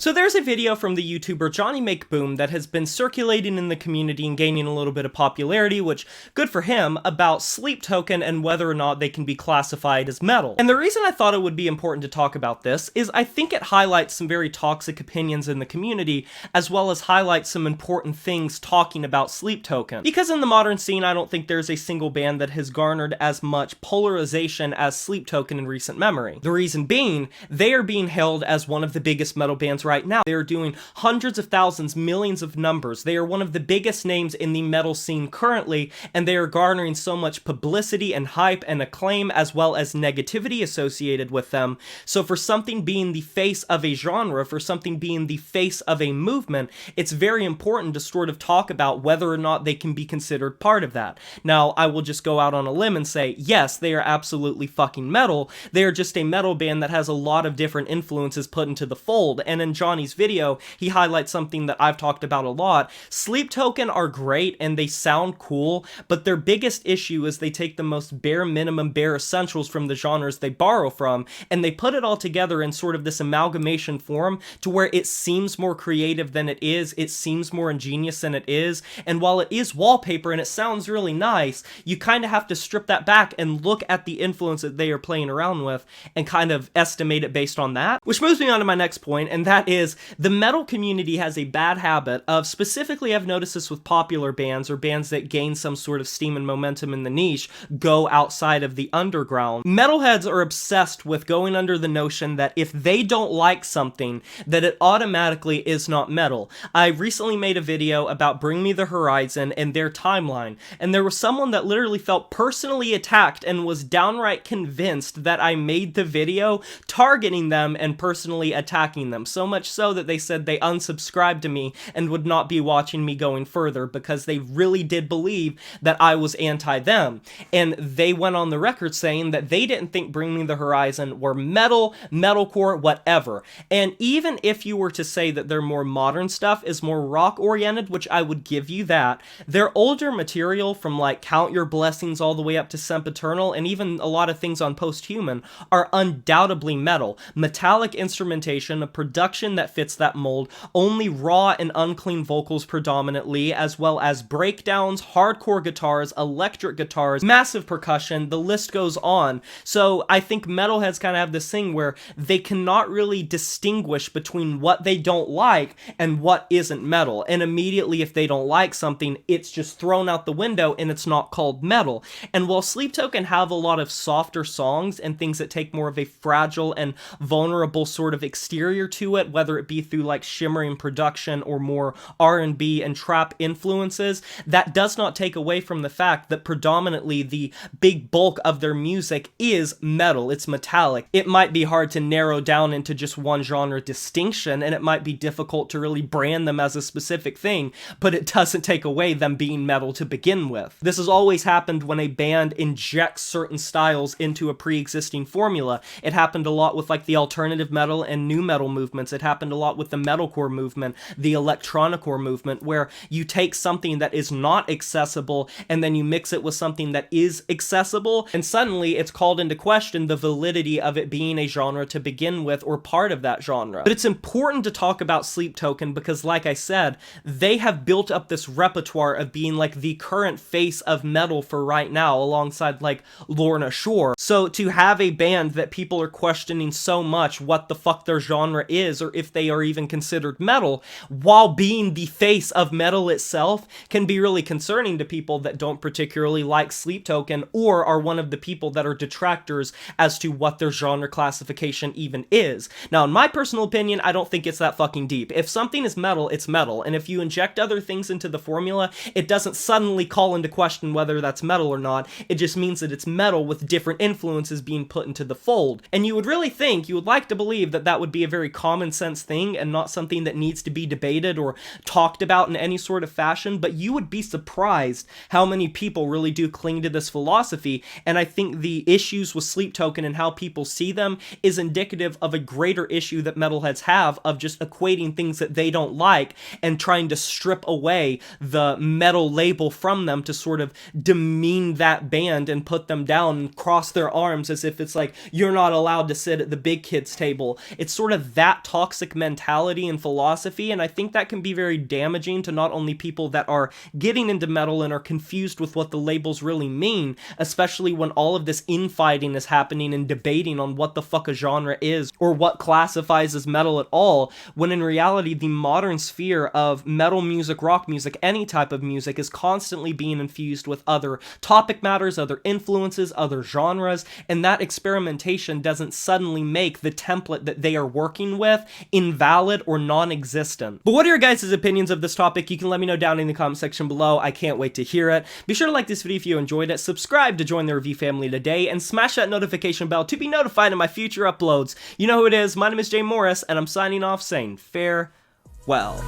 So there's a video from the YouTuber Johnny Make Boom that has been circulating in the community and gaining a little bit of popularity, which, good for him, about Sleep Token and whether or not they can be classified as metal. And the reason I thought it would be important to talk about this is I think it highlights some very toxic opinions in the community, as well as highlights some important things talking about Sleep Token. Because in the modern scene, I don't think there's a single band that has garnered as much polarization as Sleep Token in recent memory. The reason being, they are being hailed as one of the biggest metal bands right now. They are doing hundreds of thousands, millions of numbers. They are one of the biggest names in the metal scene currently, and they are garnering so much publicity and hype and acclaim, as well as negativity associated with them. So for something being the face of a genre, for something being the face of a movement, it's very important to sort of talk about whether or not they can be considered part of that. Now, I will just go out on a limb and say, yes, they are absolutely fucking metal. They are just a metal band that has a lot of different influences put into the fold, and in Johnny's video, he highlights something that I've talked about a lot. Sleep Token are great and they sound cool, but their biggest issue is they take the most bare minimum, bare essentials from the genres they borrow from, and they put it all together in sort of this amalgamation form to where it seems more creative than it seems more ingenious than it is, and while it is wallpaper and it sounds really nice, you kind of have to strip that back and look at the influence that they are playing around with and kind of estimate it based on that. Which moves me on to my next point, and that is the metal community has a bad habit of, specifically I've noticed this with popular bands or bands that gain some sort of steam and momentum in the niche, go outside of the underground. Metalheads are obsessed with going under the notion that if they don't like something, that it automatically is not metal. I recently made a video about Bring Me the Horizon and their timeline, and there was someone that literally felt personally attacked and was downright convinced that I made the video targeting them and personally attacking them, so much so that they said they unsubscribed to me and would not be watching me going further because they really did believe that I was anti-them. And they went on the record saying that they didn't think Bring Me the Horizon were metal, metalcore, whatever. And even if you were to say that their more modern stuff is more rock-oriented, which I would give you that, their older material from like Count Your Blessings all the way up to Sempiternal, and even a lot of things on Posthuman, are undoubtedly metal. Metallic instrumentation, a production that fits that mold, only raw and unclean vocals predominantly, as well as breakdowns, hardcore guitars, electric guitars, massive percussion, the list goes on. So I think metalheads kind of have this thing where they cannot really distinguish between what they don't like and what isn't metal, and immediately if they don't like something, it's just thrown out the window and it's not called metal. And while Sleep Token have a lot of softer songs and things that take more of a fragile and vulnerable sort of exterior to it, whether it be through like shimmering production or more R&B and trap influences, that does not take away from the fact that predominantly the big bulk of their music is metal. It's metallic. It might be hard to narrow down into just one genre distinction, and it might be difficult to really brand them as a specific thing, but it doesn't take away them being metal to begin with. This has always happened when a band injects certain styles into a pre-existing formula. It happened a lot with like the alternative metal and new metal movements. It happened a lot with the metalcore movement, the electronicore movement, where you take something that is not accessible and then you mix it with something that is accessible, and suddenly it's called into question the validity of it being a genre to begin with or part of that genre. But it's important to talk about Sleep Token because, like I said, they have built up this repertoire of being like the current face of metal for right now, alongside like Lorna Shore. So to have a band that people are questioning so much what the fuck their genre is, or if they are even considered metal, while being the face of metal itself, can be really concerning to people that don't particularly like Sleep Token or are one of the people that are detractors as to what their genre classification even is. Now, in my personal opinion, I don't think it's that fucking deep. If something is metal, it's metal, and if you inject other things into the formula, it doesn't suddenly call into question whether that's metal or not. It just means that it's metal with different influences being put into the fold. And you would really think, you would like to believe that that would be a very common sense thing and not something that needs to be debated or talked about in any sort of fashion, but you would be surprised how many people really do cling to this philosophy, and I think the issues with Sleep Token and how people see them is indicative of a greater issue that metalheads have of just equating things that they don't like and trying to strip away the metal label from them to sort of demean that band and put them down and cross their arms as if it's like, you're not allowed to sit at the big kids table. It's sort of that toxic toxic mentality and philosophy, and I think that can be very damaging to not only people that are getting into metal and are confused with what the labels really mean, especially when all of this infighting is happening and debating on what the fuck a genre is or what classifies as metal at all, when in reality the modern sphere of metal music, rock music, any type of music is constantly being infused with other topic matters, other influences, other genres, and that experimentation doesn't suddenly make the template that they are working with invalid or non-existent. But what are your guys' opinions of this topic? You can let me know down in the comment section below. I can't wait to hear it. Be sure to like this video if you enjoyed it, subscribe to join the review family today, and smash that notification bell to be notified of my future uploads. You know who it is, my name is Jay Morris, and I'm signing off saying farewell.